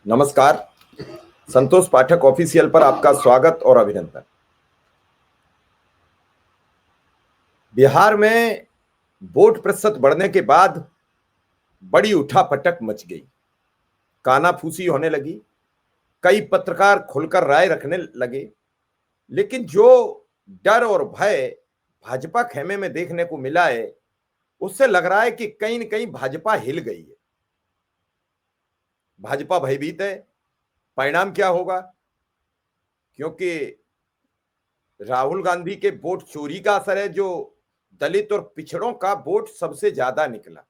नमस्कार। संतोष पाठक ऑफिशियल पर आपका स्वागत और अभिनंदन। बिहार में वोट प्रतिशत बढ़ने के बाद बड़ी उठापटक मच गई, कानाफूसी होने लगी, कई पत्रकार खुलकर राय रखने लगे। लेकिन जो डर और भय भाजपा खेमे में देखने को मिला है, उससे लग रहा है कि कहीं न कहीं भाजपा हिल गई है। भाजपा भयभीत है। परिणाम क्या होगा? क्योंकि राहुल गांधी के वोट चोरी का असर है, जो दलित और पिछड़ों का वोट सबसे ज्यादा निकला।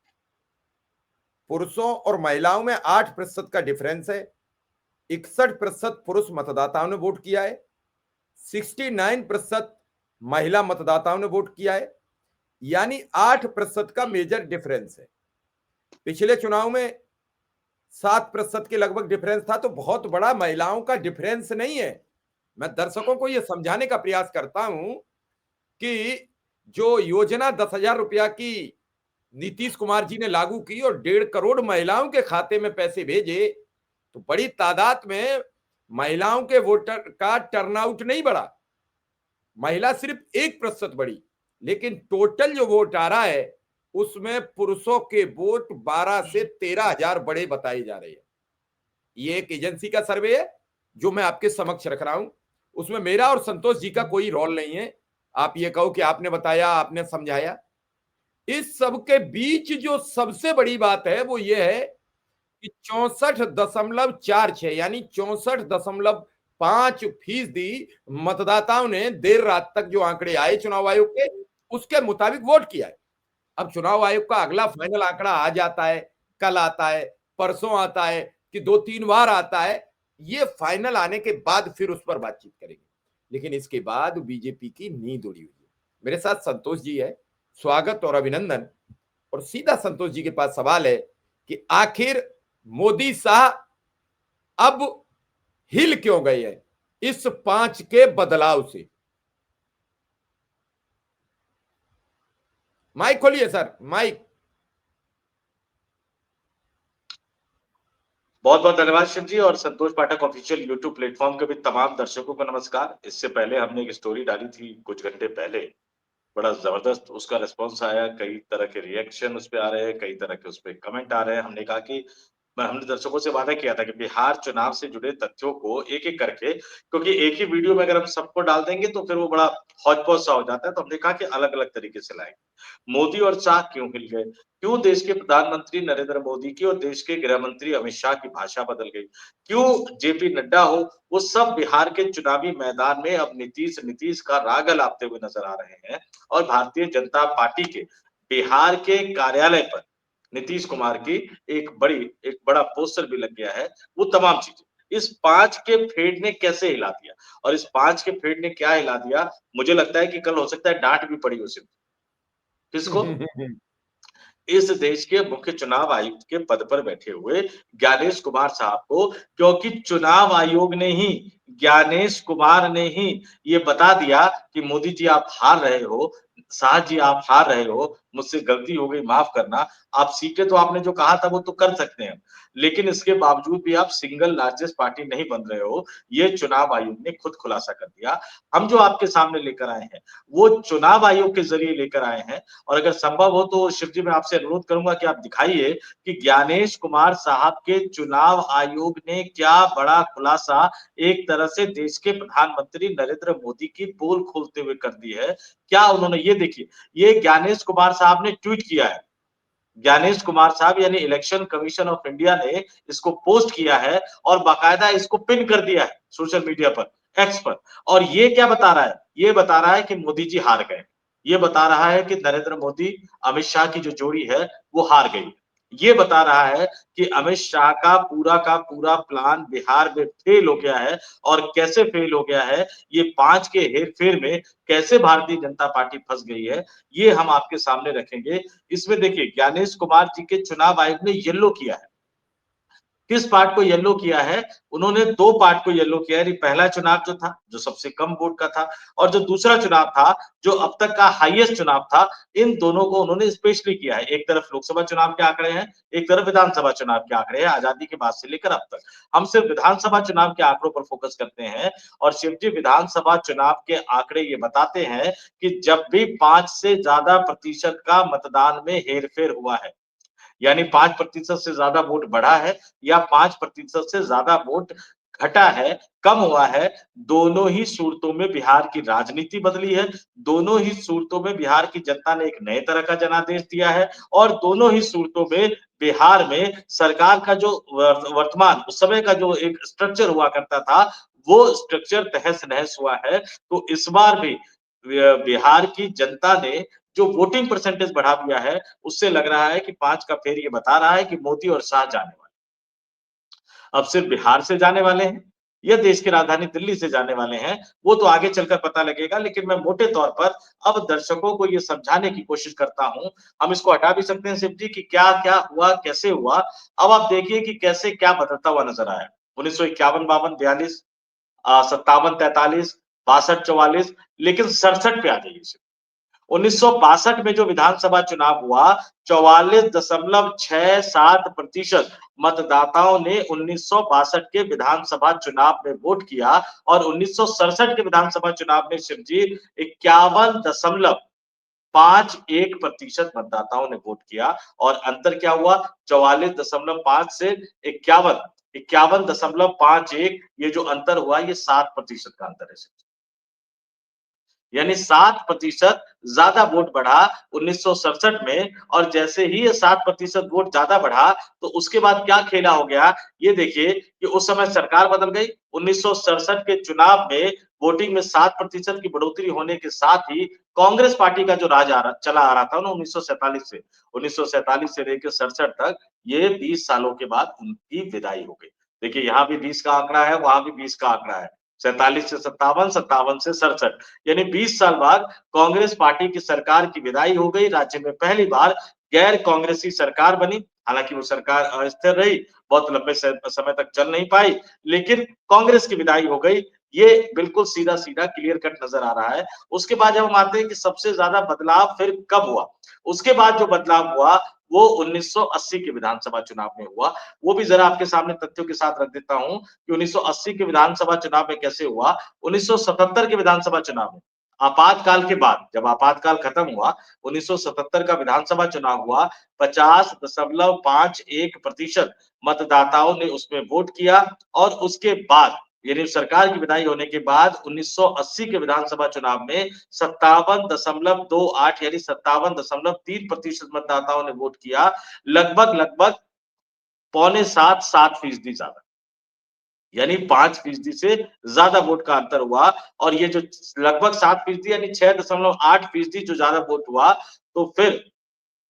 पुरुषों और महिलाओं में 8% का डिफरेंस है। 61% पुरुष मतदाताओं ने वोट किया है, 69% महिला मतदाताओं ने वोट किया है, यानी 8% का मेजर डिफरेंस है। पिछले चुनाव में 7% के लगभग डिफरेंस था, तो बहुत बड़ा महिलाओं का डिफरेंस नहीं है। मैं दर्शकों को यह समझाने का प्रयास करता हूं कि जो योजना 10,000 रुपया की नीतीश कुमार जी ने लागू की और 1.5 करोड़ महिलाओं के खाते में पैसे भेजे, तो बड़ी तादाद में महिलाओं के वोटर का टर्नआउट नहीं बढ़ा, महिला सिर्फ 1% बढ़ी। लेकिन टोटल जो वोट आ रहा है उसमें पुरुषों के वोट 12 से 13,000 बड़े बताए जा रहे हैं। ये एक एजेंसी का सर्वे है जो मैं आपके समक्ष रख रहा हूं। उसमें मेरा और संतोष जी का कोई रोल नहीं है। आप ये कहो कि आपने बताया, आपने समझाया। इस सब के बीच जो सबसे बड़ी बात है वो ये है कि 64.46 यानी 64.5% मतदाताओं ने देर रात तक, जो आंकड़े आए चुनाव आयोग के, उसके मुताबिक वोट किया है। अब चुनाव आयोग का अगला फाइनल आंकड़ा आ जाता है, कल आता है, परसों आता है, कि 2-3 बार आता है। ये फाइनल आने के बाद फिर उस पर बातचीत करेंगे। लेकिन इसके बाद बीजेपी की नींद उड़ी हुई है। मेरे साथ संतोष जी है, स्वागत और अभिनंदन। और सीधा संतोष जी के पास सवाल है कि आखिर मोदी शाह अब हिल क्यों गए हैं इस 5 के बदलाव से? माइक खोलिए सर, माइक। बहुत बहुत धन्यवाद शिव जी, और संतोष पाठक ऑफिशियल यूट्यूब प्लेटफॉर्म के भी तमाम दर्शकों को नमस्कार। इससे पहले हमने एक स्टोरी डाली थी कुछ घंटे पहले, बड़ा जबरदस्त उसका रिस्पांस आया, कई तरह के रिएक्शन उस पे आ रहे हैं, कई तरह के उस पे कमेंट आ रहे हैं। हमने कहा कि हमने दर्शकों से वादा किया था कि बिहार चुनाव से जुड़े तथ्यों को एक-एक करके, क्योंकि एक ही वीडियो में अगर हम सबको डाल देंगे तो फिर वो बड़ा हौच-पौच सा हो जाता है, तो हमने कहा कि अलग-अलग तरीके से लाएंगे। मोदी और शाह क्यों हिल गए? क्यों देश के प्रधानमंत्री नरेंद्र मोदी की और देश के गृह मंत्री अमित शाह की भाषा बदल गई? क्यों जेपी नड्डा हो, वो सब बिहार के चुनावी मैदान में अब नीतीश नीतीश का राग अलापते हुए नजर आ रहे हैं। और भारतीय जनता पार्टी के बिहार के कार्यालय पर नीतीश कुमार की एक बड़ा पोस्टर भी लग गया है। वो तमाम चीजें इस 5 के फेड ने कैसे हिला दिया, और इस 5 के फेड ने क्या हिला दिया, मुझे लगता है कि कल हो सकता है डांट भी पड़ी उसे। किसको? इस देश के मुख्य चुनाव आयुक्त के पद पर बैठे हुए ज्ञानेश कुमार साहब को, क्योंकि चुनाव आयोग ने ही, ज्ञानेश कुमार ने ही ये बता दिया कि मोदी जी आप हार रहे हो, शाह जी आप हार रहे हो, मुझसे गलती हो गई, माफ करना। आप सीटें तो आपने जो कहा था वो तो कर सकते हैं, लेकिन इसके बावजूद भी आप सिंगल लार्जेस्ट पार्टी नहीं बन रहे हो, ये चुनाव आयोग ने खुद खुलासा कर दिया। हम जो आपके सामने लेकर आए हैं वो चुनाव आयोग के जरिए लेकर आए हैं। और अगर संभव हो तो शिव जी मैं आपसे अनुरोध करूंगा कि आप दिखाइए कि ज्ञानेश कुमार साहब के चुनाव आयोग ने क्या बड़ा खुलासा एक तरह से देश के प्रधानमंत्री नरेंद्र मोदी की पोल खोलते हुए कर दी है। क्या उन्होंने, ये देखिए, ये ज्ञानेश कुमार साहब ने ट्वीट किया है। ज्ञानेश कुमार साहब यानी इलेक्शन कमीशन ऑफ इंडिया ने इसको पोस्ट किया है और बाकायदा इसको पिन कर दिया है सोशल मीडिया पर, एक्स पर। और ये क्या बता रहा है? ये बता रहा है कि मोदी जी हार गए। ये बता रहा है कि नरेंद्र मोदी अमित शाह की जो जोड़ी है वो हार गई। ये बता रहा है कि अमित शाह का पूरा प्लान बिहार में फेल हो गया है। और कैसे फेल हो गया है, ये 5 के हेरफेर में कैसे भारतीय जनता पार्टी फंस गई है, ये हम आपके सामने रखेंगे। इसमें देखिए ज्ञानेश कुमार जी के चुनाव आयोग ने येलो किया है। किस पार्ट को येलो किया है? उन्होंने 2 पार्ट को येलो किया है। पहला चुनाव जो था, जो सबसे कम वोट का था, और जो दूसरा चुनाव था, जो अब तक का हाईएस्ट चुनाव था, इन दोनों को उन्होंने स्पेशली किया है। एक तरफ लोकसभा चुनाव के आंकड़े हैं, एक तरफ विधानसभा चुनाव के आंकड़े हैं, आजादी के बाद से लेकर अब तक। हम सिर्फ विधानसभा चुनाव के आंकड़ों पर फोकस करते हैं, और शिव जी, विधानसभा चुनाव के आंकड़े ये बताते हैं कि जब भी 5 से ज्यादा प्रतिशत का मतदान में हेरफेर हुआ है, यानी 5% से ज्यादा वोट बढ़ा है या 5% से ज्यादा वोट घटा है, कम हुआ है, दोनों ही सूरतों में बिहार की राजनीति बदली है, दोनों ही सूरतों में बिहार की जनता ने एक नए तरह का जनादेश दिया है, और दोनों ही सूरतों में बिहार में सरकार का जो वर्तमान उस समय का जो एक स्ट्रक्चर हुआ करता था, वो स्ट्रक्चर तहस-नहस हुआ है। तो इस बार भी बिहार की जनता ने जो वोटिंग परसेंटेज बढ़ा दिया है, उससे लग रहा है कि 5 का फेर ये बता रहा है कि मोदी और शाह जाने वाले। अब सिर्फ बिहार से जाने वाले हैं या देश की राजधानी दिल्ली से जाने वाले हैं, वो तो आगे चलकर पता लगेगा। लेकिन मैं मोटे तौर पर अब दर्शकों को ये समझाने की कोशिश करता हूं। हम इसको हटा भी सकते हैं शिव जी कि क्या क्या हुआ, कैसे हुआ। अब आप देखिए कि कैसे क्या बदलता हुआ नजर आया। 1951-52, 42, 57-43, 62-44, लेकिन 67 पे आ जाइए। 1962 में जो विधानसभा चुनाव हुआ, 44.67% मतदाताओं ने 1962 के विधानसभा चुनाव में वोट किया, और 1967 के विधानसभा चुनाव में शिव जी 51.51% मतदाताओं ने वोट किया। और अंतर क्या हुआ? 44.5 से 51, 51.51, ये जो अंतर हुआ, ये 7% का अंतर है। यानी 7% ज्यादा वोट बढ़ा 1967 में, और जैसे ही ये 7% वोट ज्यादा बढ़ा, तो उसके बाद क्या खेला हो गया, ये देखिए कि उस समय सरकार बदल गई। 1967 के चुनाव में वोटिंग में 7% की बढ़ोतरी होने के साथ ही कांग्रेस पार्टी का जो राज चला आ रहा था ना 1947 से लेकर 67 तक, ये 20 सालों के बाद उनकी विदाई हो गई। देखिए, यहाँ भी 20 का आंकड़ा है, वहां भी 20 का आंकड़ा है। 47 से 57, 57 से 67, यानी 20 साल बाद कांग्रेस पार्टी की सरकार की विदाई हो गई। राज्य में पहली बार गैर कांग्रेसी सरकार बनी। हालांकि वो सरकार अस्थिर रही, बहुत लंबे समय तक चल नहीं पाई, लेकिन कांग्रेस की विदाई हो गई। ये बिल्कुल सीधा सीधा क्लियर कट नजर आ रहा है। उसके बाद जब हम आते हैं कि सबसे ज्यादा बदलाव फिर कब हुआ, उसके बाद जो बदलाव हुआ वो 1980 के विधानसभा चुनाव में हुआ। वो भी जरा आपके सामने तथ्यों के साथ रख देता हूं कि 1980 के विधानसभा चुनाव में कैसे हुआ। 1977 के विधानसभा चुनाव में, आपातकाल के बाद, जब आपातकाल खत्म हुआ, 1977 का विधानसभा चुनाव हुआ, 50.51% मतदाताओं ने उसमें वोट किया। और उसके बाद, यानी सरकार की विदाई होने के बाद 1980 के विधानसभा चुनाव में 57.28, यानी 57.3% मतदाताओं ने वोट किया। लगभग लगभग 6.75-7% ज्यादा, यानी 5% से ज्यादा वोट का अंतर हुआ। और ये जो लगभग 7% यानी 6.8% जो ज्यादा वोट हुआ, तो फिर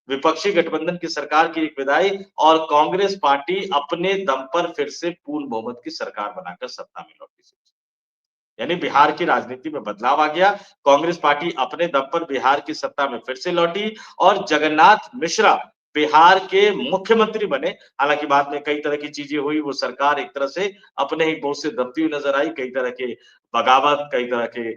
विपक्षी गठबंधन की सरकार की एक विदाई, और कांग्रेस पार्टी अपने दम पर फिर से पूर्ण बहुमत की सरकार बनाकर सत्ता में लौटी। यानी बिहार की राजनीति में बदलाव आ गया। कांग्रेस पार्टी अपने दम पर बिहार की सत्ता में फिर से लौटी, और जगन्नाथ मिश्रा बिहार के मुख्यमंत्री बने। हालांकि बाद में कई तरह की चीजें हुई, वो सरकार एक तरह से अपने ही बोझ से दबती हुई नजर आई। कई तरह के बगावत, कई तरह के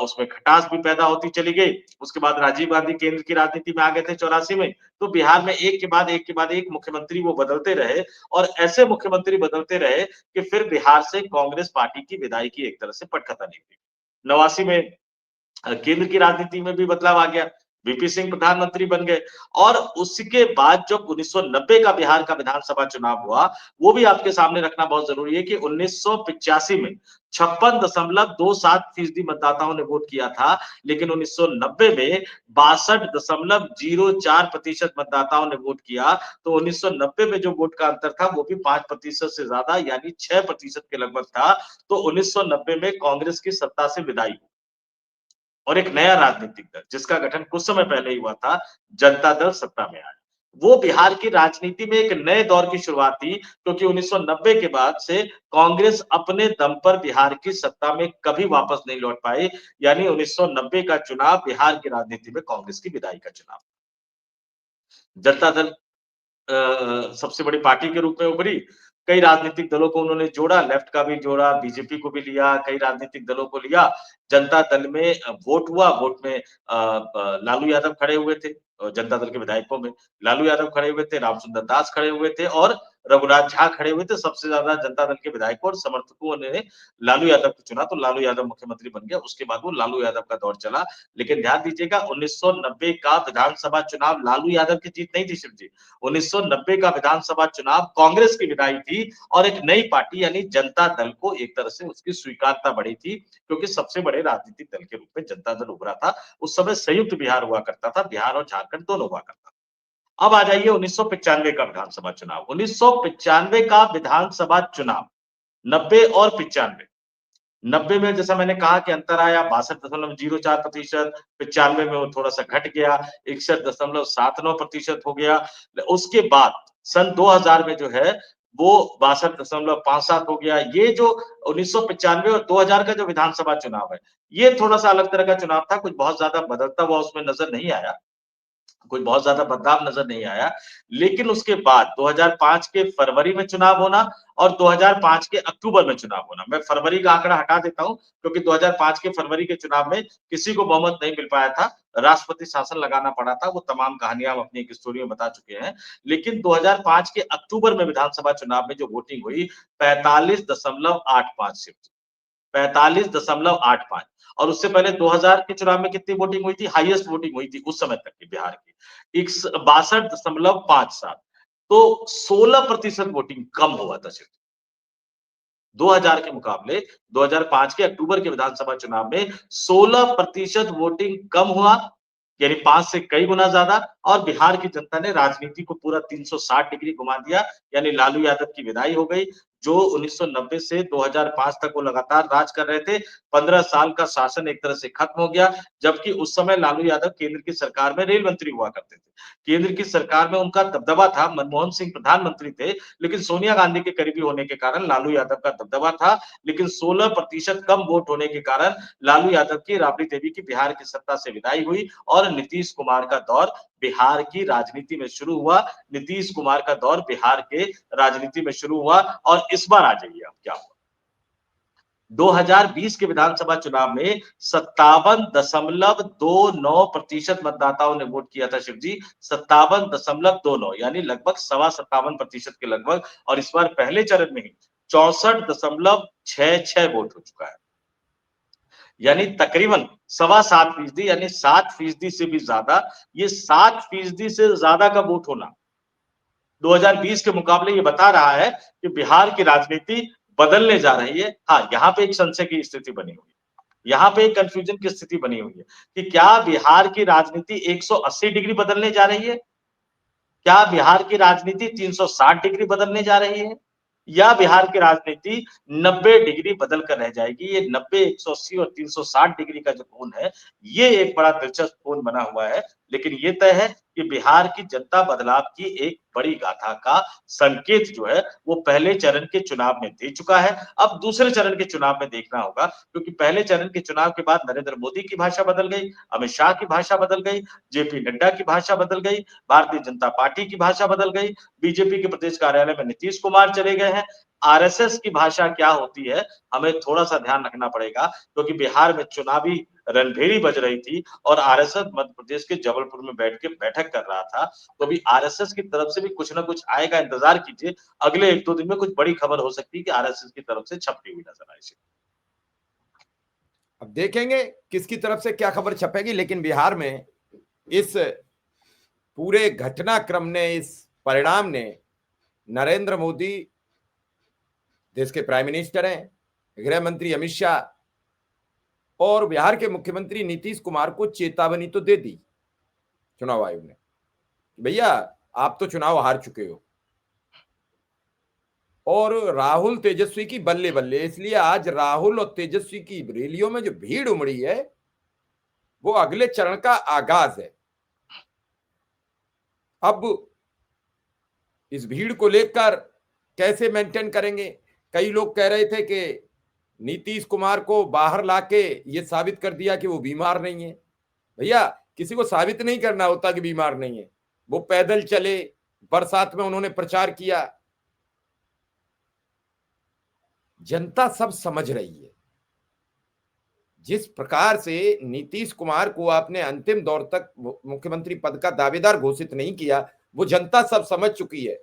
उसमें खटास भी पैदा होती चली गई। उसके बाद राजीव गांधी केंद्र की राजनीति में आ गए थे 84 में। तो बिहार में एक के बाद एक के बाद एक मुख्यमंत्री वो बदलते रहे, और ऐसे मुख्यमंत्री बदलते रहे कि फिर बिहार से कांग्रेस पार्टी की विदाई की एक तरह से पटकथा निकली। 89 में केंद्र की राजनीति में भी बदलाव आ गया। वीपी सिंह प्रधानमंत्री बन गए। और उसके बाद जब 1990 का बिहार का विधानसभा चुनाव हुआ, वो भी आपके सामने रखना बहुत जरूरी है कि 1985 में 56.27% मतदाताओं ने वोट किया था, लेकिन 1990 में 62.04% मतदाताओं ने वोट किया। तो 1990 में जो वोट का अंतर था, वो भी 5% से ज्यादा, यानी 6% के लगभग था। तो 1990 में कांग्रेस की सत्ता से विदाई हुई, और एक नया राजनीतिक दल, जिसका गठन कुछ समय पहले ही हुआ था, जनता दल, सत्ता में आया। वो बिहार की राजनीति में एक नए दौर की शुरुआत थी, क्योंकि 1990 के बाद से कांग्रेस अपने दम पर बिहार की सत्ता में कभी वापस नहीं लौट पाई। यानी 1990 का चुनाव बिहार की राजनीति में कांग्रेस की विदाई का चुनाव। जनता दल सबसे बड़ी पार्टी के रूप में उभरी, कई राजनीतिक दलों को उन्होंने जोड़ा, लेफ्ट का भी जोड़ा, बीजेपी को भी लिया, कई राजनीतिक दलों को लिया। जनता दल में वोट हुआ, वोट में लालू यादव खड़े हुए थे, जनता दल के विधायकों में लालू यादव खड़े हुए थे, रामसुंदर दास खड़े हुए थे और रघुनाथ झा खड़े हुए थे। सबसे ज्यादा जनता दल के विधायकों और समर्थकों ने लालू यादव को चुना, तो लालू यादव मुख्यमंत्री बन गया। उसके बाद वो लालू यादव का दौर चला। लेकिन ध्यान दीजिएगा, 1990 का विधानसभा चुनाव लालू यादव की जीत नहीं थी शिव जी। 1990 का विधानसभा चुनाव कांग्रेस की विदाई थी और एक नई पार्टी यानी जनता दल को एक तरह से उसकी स्वीकारता बढ़ी थी, क्योंकि सबसे बड़े राजनीतिक दल के रूप में जनता दल उभरा था। उस समय संयुक्त बिहार हुआ करता था, बिहार और झारखंड दोनों हुआ करता था। अब आ जाइए 1995 का विधानसभा चुनाव। 1995 का विधानसभा चुनाव, 90 और 95। 90 में जैसा मैंने कहा कि अंतर आया 62.04%, 95 में वो थोड़ा सा घट गया, 61.79% हो गया। उसके बाद सन 2000 में जो है वो 62.57 हो गया। ये जो 1995 और 2000 का जो विधानसभा चुनाव है, ये थोड़ा सा अलग तरह का चुनाव था, कुछ बहुत ज्यादा बदलता हुआ उसमें नजर नहीं आया। कोई बहुत ज्यादा बदलाव नजर नहीं आया। लेकिन उसके बाद 2005 के फरवरी में चुनाव होना और 2005 के अक्टूबर में चुनाव होना। मैं फरवरी का आंकड़ा हटा देता हूं, क्योंकि 2005 के फरवरी के चुनाव में किसी को बहुमत नहीं मिल पाया था, राष्ट्रपति शासन लगाना पड़ा था। वो तमाम कहानियां हम अपनी एक स्टोरी में बता चुके हैं। लेकिन 2005 के अक्टूबर में विधानसभा चुनाव में जो वोटिंग हुई 45.85 सीट, 45.85। और उससे पहले 2000 के चुनाव में कितनी वोटिंग हुई थी? हाईएस्ट वोटिंग हुई थी उस समय तक की बिहार की 62.57। तो 16% वोटिंग कम हुआ था सिर्फ 2000 के मुकाबले। 2005 के अक्टूबर के विधानसभा चुनाव में 16% वोटिंग कम हुआ, यानी 5 से कई गुना ज्यादा। और बिहार की जनता ने राजनीति को पूरा 360 डिग्री घुमा दिया, यानी लालू यादव की विदाई हो गई। जो 1990 से 2005 तक वो लगातार राज कर रहे थे, 15 साल का शासन एक तरह से खत्म हो गया। जबकि उस समय लालू यादव केंद्र की सरकार में रेल मंत्री हुआ करते थे, केंद्र की सरकार में उनका दबदबा था। मनमोहन सिंह प्रधानमंत्री थे, लेकिन सोनिया गांधी के करीबी होने के कारण लालू यादव का दबदबा था। लेकिन 16% कम वोट होने के कारण लालू यादव की, राबड़ी देवी की बिहार की सत्ता से विदाई हुई और नीतीश कुमार का दौर बिहार की राजनीति में शुरू हुआ। नीतीश कुमार का दौर बिहार के राजनीति में शुरू हुआ। और इस बार आ जाइए अब क्या हुआ। 2020 के विधानसभा चुनाव में 57.29% मतदाताओं ने वोट किया था शिव जी, 57.29, यानी लगभग 57.25% के लगभग। और इस बार पहले चरण में ही 64.66 वोट हो चुका है, यानी तकरीबन 7.25%, यानी 7% से भी ज्यादा। ये 7% से ज्यादा का वोट होना 2020 के मुकाबले ये बता रहा है कि बिहार की राजनीति बदलने जा रही है। हाँ, यहाँ पे एक संशय की स्थिति बनी हुई है, यहाँ पे एक कंफ्यूजन की स्थिति बनी हुई है कि क्या बिहार की राजनीति 180 डिग्री बदलने जा रही है, क्या बिहार की राजनीति 360 डिग्री बदलने जा रही है, या बिहार की राजनीति 90 डिग्री बदल कर रह जाएगी। ये 90, 180 और 360 डिग्री का जो कोण है, ये एक बड़ा दिलचस्प कोण बना हुआ है। लेकिन ये तय है कि बिहार की जनता बदलाव की एक बड़ी गाथा का संकेत जो है वो पहले चरण के चुनाव में दे चुका है। अब दूसरे चरण के चुनाव में देखना होगा, क्योंकि पहले चरण के चुनाव के बाद नरेंद्र मोदी की भाषा बदल गई, अमित शाह की भाषा बदल गई, जेपी नड्डा की भाषा बदल गई, भारतीय जनता पार्टी की भाषा बदल गई, बीजेपी के प्रदेश कार्यालय में नीतीश कुमार चले गए हैं। आरएसएस की भाषा क्या होती है, हमें थोड़ा सा ध्यान रखना पड़ेगा, क्योंकि बिहार में चुनावी रणभेरी बज रही थी और आरएसएस मध्य प्रदेश के जबलपुर में बैठ के बैठक कर रहा था। तो अभी आरएसएस की तरफ से भी कुछ ना कुछ आएगा, इंतजार कीजिए। अगले 1-2 दिन में कुछ बड़ी खबर हो सकती है कि आरएसएस की तरफ से छपती हुई नजर आएगी। अब देखेंगे किसकी तरफ से क्या खबर छपेगी। लेकिन बिहार में इस पूरे घटनाक्रम ने, इस परिणाम ने, नरेंद्र मोदी देश के प्राइम मिनिस्टर हैं, गृह मंत्री अमित शाह और बिहार के मुख्यमंत्री नीतीश कुमार को चेतावनी तो दे दी चुनाव आयोग ने, भैया आप तो चुनाव हार चुके हो। और राहुल तेजस्वी की बल्ले बल्ले, इसलिए आज राहुल और तेजस्वी की रैलियों में जो भीड़ उमड़ी है वो अगले चरण का आगाज है। अब इस भीड़ को लेकर कैसे मेंटेन करेंगे। कई लोग कह रहे थे कि नीतीश कुमार को बाहर लाके ये साबित कर दिया कि वो बीमार नहीं है। भैया किसी को साबित नहीं करना होता कि बीमार नहीं है। वो पैदल चले, बरसात में उन्होंने प्रचार किया, जनता सब समझ रही है। जिस प्रकार से नीतीश कुमार को आपने अंतिम दौर तक मुख्यमंत्री पद का दावेदार घोषित नहीं किया, वो जनता सब समझ चुकी है।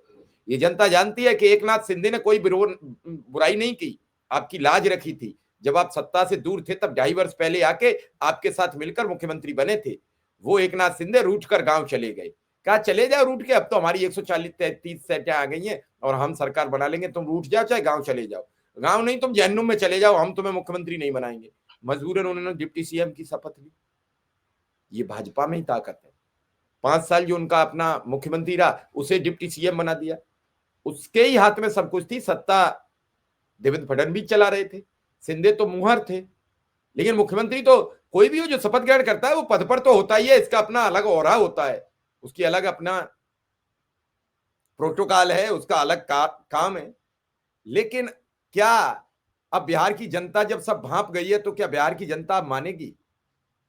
ये जनता जानती है कि एकनाथ शिंदे ने कोई बुराई नहीं की, आपकी लाज रखी थी। जब आप सत्ता से दूर थे तब 2.5 वर्ष पहले आके आपके साथ मिलकर मुख्यमंत्री बने थे। वो एकनाथ शिंदे रूठ कर गांव चले गए। कहा चले जाओ रूठ के, अब तो हमारी 140-130 सीटें आ गई हैं और हम सरकार बना लेंगे, तुम रूठ जाओ चाहे गांव चले जाओ। गांव नहीं तुम जहन्नुम में चले जाओ, हम तुम्हें मुख्यमंत्री नहीं बनाएंगे। मजबूरन उन्होंने डिप्टी सीएम की शपथ ली। ये भाजपा में ही ताकत है। 5 साल जो उनका अपना मुख्यमंत्री रहा उसे डिप्टी सीएम बना दिया। उसके ही हाथ में सब कुछ थी, सत्ता देवेंद्र फडणवीस चला रहे थे, शिंदे तो मुहर थे। लेकिन मुख्यमंत्री तो कोई भी हो जो शपथ ग्रहण करता है वो पद पर तो होता ही है, इसका अपना अलग औरा होता है, उसकी अलग अपना प्रोटोकॉल है, उसका अलग काम है। लेकिन क्या अब बिहार की जनता जब सब भांप गई है तो क्या बिहार की जनता अब मानेगी?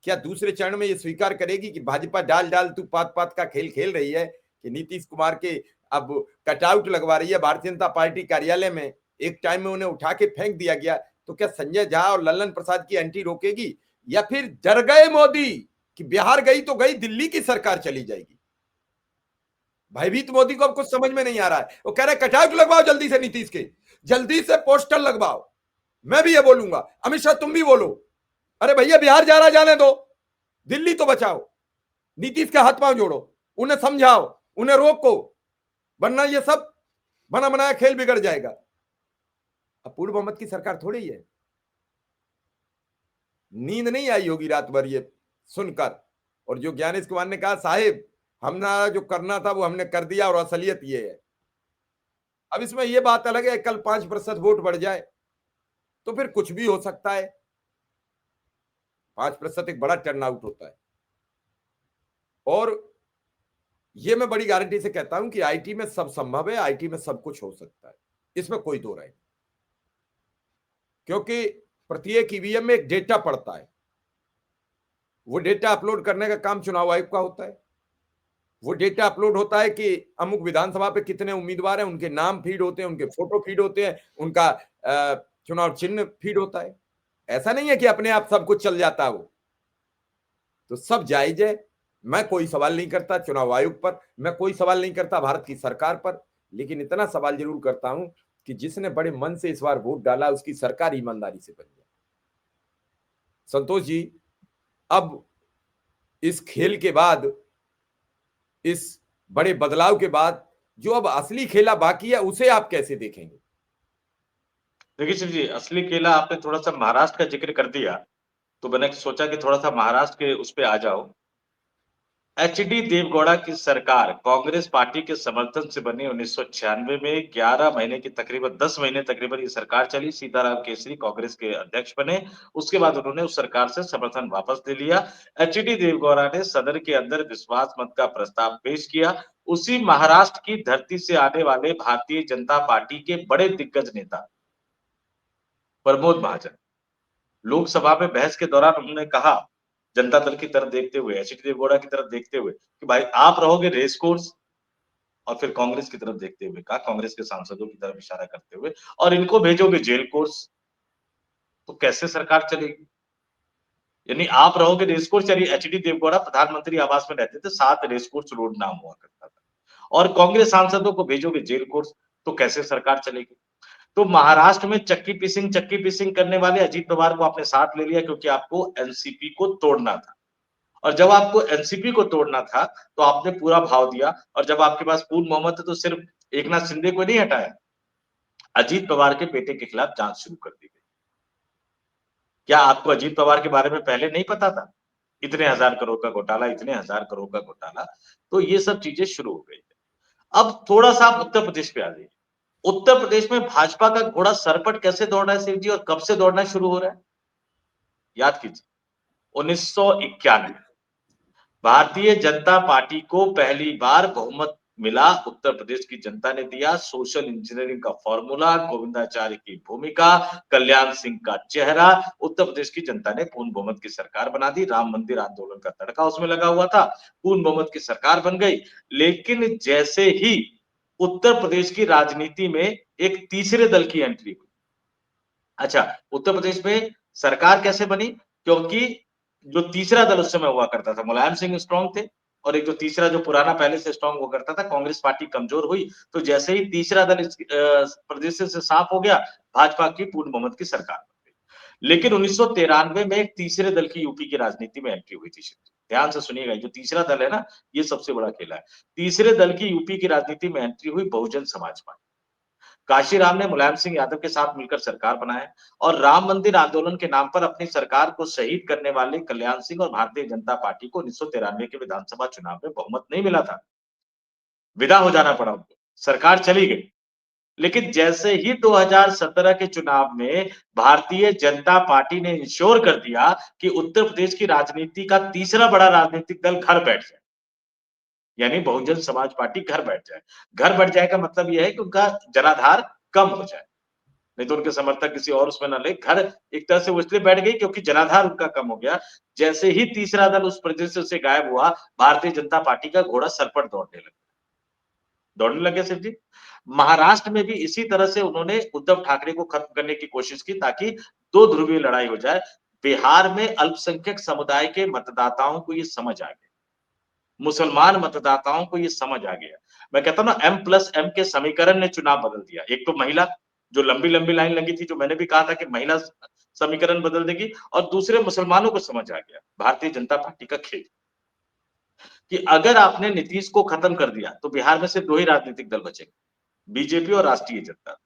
क्या दूसरे चरण में ये स्वीकार करेगी कि भाजपा डाल डाल तू पात पात का खेल खेल रही है, कि नीतीश कुमार के अब कटआउट लगवा रही है भारतीय जनता पार्टी कार्यालय में? एक टाइम में उन्हें उठा के फेंक दिया गया, तो क्या संजय झा और लल्लन प्रसाद की एंट्री रोकेगी? या फिर डर गए मोदी कि बिहार गई तो गई, दिल्ली की सरकार चली जाएगी? भयभीत मोदी को अब कुछ समझ में नहीं आ रहा है। वो कह रहे कटआउट लगवाओ जल्दी से, नीतीश के जल्दी से पोस्टर लगवाओ। मैं भी ये बोलूंगा, अमित शाह तुम भी बोलो, अरे भैया बिहार जा रहा जाने दो, दिल्ली तो बचाओ। नीतीश के हाथ पांव जोड़ो, उन्हें समझाओ, उन्हें रोको, वरना ये सब बना बनाया खेल बिगड़ जाएगा। अब पूर्ण बहुमत की सरकार थोड़ी है। नींद नहीं आई होगी रात भर ये सुनकर। और जो ज्ञानेश कुमार ने कहा साहेब हमने जो करना था वो हमने कर दिया और असलियत ये है। अब इसमें ये बात अलग है, कल 5% वोट बढ़ जाए तो फिर कुछ भी हो सकता है। 5% एक बड़ा टर्नआउट होता है। और ये मैं बड़ी गारंटी से कहता हूं कि आईटी में सब संभव है, आईटी में सब कुछ हो सकता है, इसमें कोई दो राय नहीं। क्योंकि प्रत्येक ईवीएम में एक डेटा पड़ता है, वो डेटा अपलोड करने का काम चुनाव आयोग का होता है। वो डेटा अपलोड होता है कि अमुक विधानसभा पे कितने उम्मीदवार हैं, उनके नाम फीड होते हैं, उनके फोटो फीड होते हैं, उनका चुनाव चिन्ह फीड होता है। ऐसा नहीं है कि अपने आप सब कुछ चल जाता है। वो तो सब जायज है। मैं कोई सवाल नहीं करता चुनाव आयोग पर, मैं कोई सवाल नहीं करता भारत की सरकार पर, लेकिन इतना सवाल जरूर करता हूं कि जिसने बड़े मन से इस बार वोट डाला उसकी सरकार ईमानदारी से बन जाए। संतोष जी, अब इस खेल के बाद, इस बड़े बदलाव के बाद जो अब असली खेला बाकी है उसे आप कैसे देखेंगे? देखिए शिव जी, असली खेला आपने थोड़ा-सा महाराष्ट्र का ज़िक्र कर दिया, तो मैंने सोचा कि थोड़ा-सा महाराष्ट्र के उस पे आ जाऊँ। एचडी देवगौड़ा की सरकार कांग्रेस पार्टी के समर्थन से बनी 1996 में 11 महीने की तकरीबन 10 महीने तकरीबन ये सरकार चली। सीताराम केसरी कांग्रेस के अध्यक्ष बने। उसके बाद उन्होंने उस सरकार से समर्थन वापस ले लिया। एचडी देवगौड़ा ने सदन के अंदर विश्वास मत का प्रस्ताव पेश किया। उसी महाराष्ट्र की धरती से आने वाले भारतीय जनता पार्टी के बड़े दिग्गज नेता प्रमोद महाजन लोकसभा में बहस के दौरान उन्होंने कहा, जनता दल की तरफ देखते हुए, एचडी देवगौड़ा की तरफ देखते हुए कि भाई आप रहोगे रेस कोर्स, और फिर कांग्रेस की तरफ देखते हुए कहा, कांग्रेस के सांसदों की तरफ इशारा करते हुए, और इनको भेजोगे जेल कोर्स, तो कैसे सरकार चलेगी? यानी आप रहोगे रेस कोर्स, यानी एचडी देवगौड़ा प्रधानमंत्री आवास में रहते थे, 7 रेस कोर्स रोड नाम हुआ करता था, और कांग्रेस सांसदों को भेजोगे जेल कोर्स, तो कैसे सरकार चलेगी? तो महाराष्ट्र में चक्की पिसिंग करने वाले अजीत पवार को आपने साथ ले लिया क्योंकि आपको एनसीपी को तोड़ना था। और जब आपको एनसीपी को तोड़ना था, तो आपने पूरा भाव दिया, और जब आपके पास पूर्ण बहुमत है तो सिर्फ एकनाथ शिंदे को नहीं हटाया, अजीत पवार के बेटे के खिलाफ जांच शुरू कर दी गई। क्या आपको अजीत पवार के बारे में पहले नहीं पता था? इतने हजार करोड़ का घोटाला, इतने हजार करोड़ का घोटाला, तो ये सब चीजें शुरू हो गई। अब थोड़ा सा आप उत्तर प्रदेश पे आ जाइए। उत्तर प्रदेश में भाजपा का घोड़ा सरपट कैसे दौड़ रहा है शिव जी, और कब से दौड़ना शुरू हो रहा है? याद कीजिए, 1991 भारतीय जनता पार्टी को पहली बार बहुमत मिला, उत्तर प्रदेश की जनता ने दिया। सोशल इंजीनियरिंग का फॉर्मूला, गोविंदाचार्य की भूमिका, कल्याण सिंह का चेहरा, उत्तर प्रदेश की जनता ने पूर्ण बहुमत की सरकार बना दी। राम मंदिर आंदोलन का तड़का उसमें लगा हुआ था, पूर्ण बहुमत की सरकार बन गई। लेकिन जैसे ही उत्तर प्रदेश की राजनीति में एक तीसरे दल की एंट्री हुई, अच्छा, उत्तर प्रदेश में सरकार कैसे बनी? क्योंकि जो तीसरा दल उस समय हुआ करता था, मुलायम सिंह स्ट्रॉन्ग थे और एक जो तीसरा जो पुराना पहले से स्ट्रॉन्ग हुआ करता था, कांग्रेस पार्टी कमजोर हुई, तो जैसे ही तीसरा दल इस प्रदेश से साफ हो गया, भाजपा की पूर्ण बहुमत की सरकार बन गई। लेकिन 1993 में एक तीसरे दल की यूपी की राजनीति में एंट्री हुई थी। ध्यान से सुनिएगा, जो तीसरा दल है ना, ये सबसे बड़ा खेला है। तीसरे दल की यूपी की राजनीति में एंट्री हुई बहुजन समाज पार्टी। काशीराम ने मुलायम सिंह यादव के साथ मिलकर सरकार बनाया और राम मंदिर आंदोलन के नाम पर अपनी सरकार को शहीद करने वाले कल्याण सिंह और भारतीय जनता पार्टी को 1993 के विधानसभा चुनाव में बहुमत नहीं मिला था। विदा हो जाना पड़ा उनको, सरकार चली गई। लेकिन जैसे ही 2017 के चुनाव में भारतीय जनता पार्टी ने इंश्योर कर दिया कि उत्तर प्रदेश की राजनीति का तीसरा बड़ा राजनीतिक दल घर बैठ जाए, यानी बहुजन समाज पार्टी घर बैठ जाए। घर बैठ जाए का मतलब यह है कि उनका जनाधार कम हो जाए। नहीं तो उनके समर्थक किसी और उसमें ना ले। घर एक तरह से वो इसलिए बैठ गई क्योंकि जनाधार उनका कम हो गया। जैसे ही तीसरा दल उस प्रदेश से गायब हुआ, भारतीय जनता पार्टी का घोड़ा सरपट दौड़ने लगे सिर्फ जी। महाराष्ट्र में भी इसी तरह से उन्होंने उद्धव ठाकरे को खत्म करने की कोशिश की ताकि दो ध्रुवीय लड़ाई हो जाए। बिहार में अल्पसंख्यक समुदाय के मतदाताओं को ये समझ आ गया। मुसलमान मतदाताओं को ये समझ आ गया। मैं कहता हूँ ना, M+M के समीकरण ने चुनाव बदल दिया। एक तो महिला, जो लंबी-लंबी लाइन लगी थी, जो मैंने भी कहा था कि महिला समीकरण बदल देगी, और दूसरे मुसलमानों को समझ आ गया, भारतीय जनता पार्टी का खेल, कि अगर आपने नीतीश को खत्म कर दिया, तो बिहार में सिर्फ 2 ही राजनीतिक दल बचेंगे, बीजेपी और राष्ट्रीय जनता।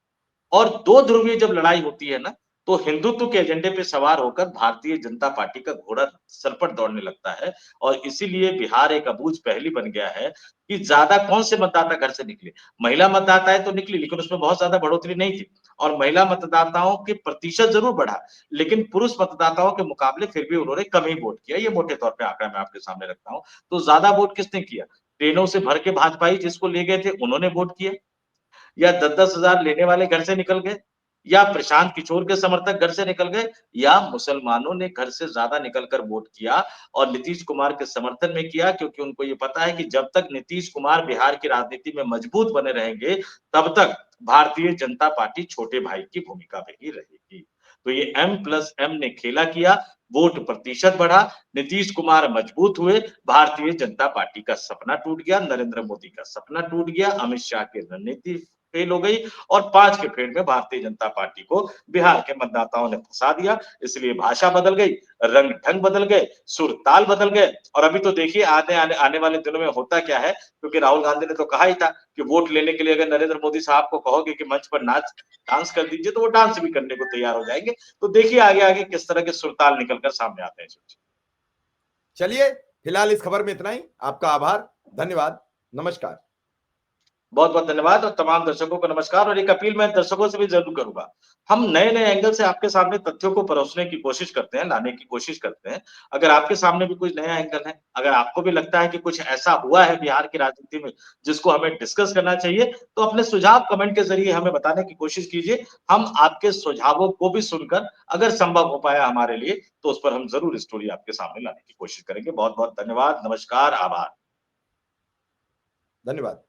और दो ध्रुवीय जब लड़ाई होती है ना, तो हिंदुत्व के एजेंडे पे सवार होकर भारतीय जनता पार्टी का घोड़ा सरपट दौड़ने लगता है। और इसीलिए बिहार एक अबूझ पहेली बन गया है कि ज्यादा कौन से मतदाता घर से निकले। महिला मतदाताएं तो निकली, लेकिन उसमें बहुत ज्यादा बढ़ोतरी नहीं थी। और महिला मतदाताओं के प्रतिशत जरूर बढ़ा, लेकिन पुरुष मतदाताओं के मुकाबले फिर भी उन्होंने कम ही वोट किया। ये मोटे तौर पे आंकड़ा मैं आपके सामने रखता हूँ। तो ज्यादा वोट किसने किया? ट्रेनों से भर के भाजपाई जिसको ले गए थे, उन्होंने वोट किया। या 10-10 हजार लेने वाले घर से निकल गए, या प्रशांत किशोर के समर्थक घर से निकल गए, या मुसलमानों ने घर से ज्यादा निकलकर वोट किया और नीतीश कुमार के समर्थन में किया, क्योंकि उनको ये पता है कि जब तक नीतीश कुमार बिहार की राजनीति में मजबूत बने रहेंगे, तब तक भारतीय जनता पार्टी छोटे भाई की भूमिका में ही रहेगी। तो ये M+M ने खेला किया, वोट प्रतिशत बढ़ा, नीतीश कुमार मजबूत हुए, भारतीय जनता पार्टी का सपना टूट गया, नरेंद्र मोदी का सपना टूट गया, अमित शाह की रणनीति फेल हो गई और 5 के फेर में भारतीय जनता पार्टी को बिहार के मतदाताओं ने फंसा दिया। इसलिए भाषा बदल गई, रंग ढंग बदल गए, सुर ताल बदल गए। और अभी तो देखिए आने वाले दिनों में होता क्या है, क्योंकि राहुल गांधी ने तो कहा ही था कि वोट लेने के लिए अगर नरेंद्र मोदी साहब को कहोगे कि मंच पर डांस कर दीजिए, तो वो डांस भी करने को तैयार हो जाएंगे। तो देखिए आगे आगे किस तरह के सुरताल निकलकर सामने आते हैं। चलिए, फिलहाल इस खबर में इतना ही। आपका आभार, धन्यवाद, नमस्कार। बहुत बहुत धन्यवाद और तमाम दर्शकों को नमस्कार। और एक अपील मैं दर्शकों से भी जरूर करूंगा, हम नए नए एंगल से आपके सामने तथ्यों को परोसने की कोशिश करते हैं, लाने की कोशिश करते हैं। अगर आपके सामने भी कुछ नया एंगल है, अगर आपको भी लगता है कि कुछ ऐसा हुआ है बिहार की राजनीति में जिसको हमें डिस्कस करना चाहिए, तो अपने सुझाव कमेंट के जरिए हमें बताने की कोशिश कीजिए। हम आपके सुझावों को भी सुनकर, अगर संभव हो पाया हमारे लिए, तो उस पर हम जरूर स्टोरी आपके सामने लाने की कोशिश करेंगे। बहुत बहुत धन्यवाद, नमस्कार, आभार। धन्यवाद।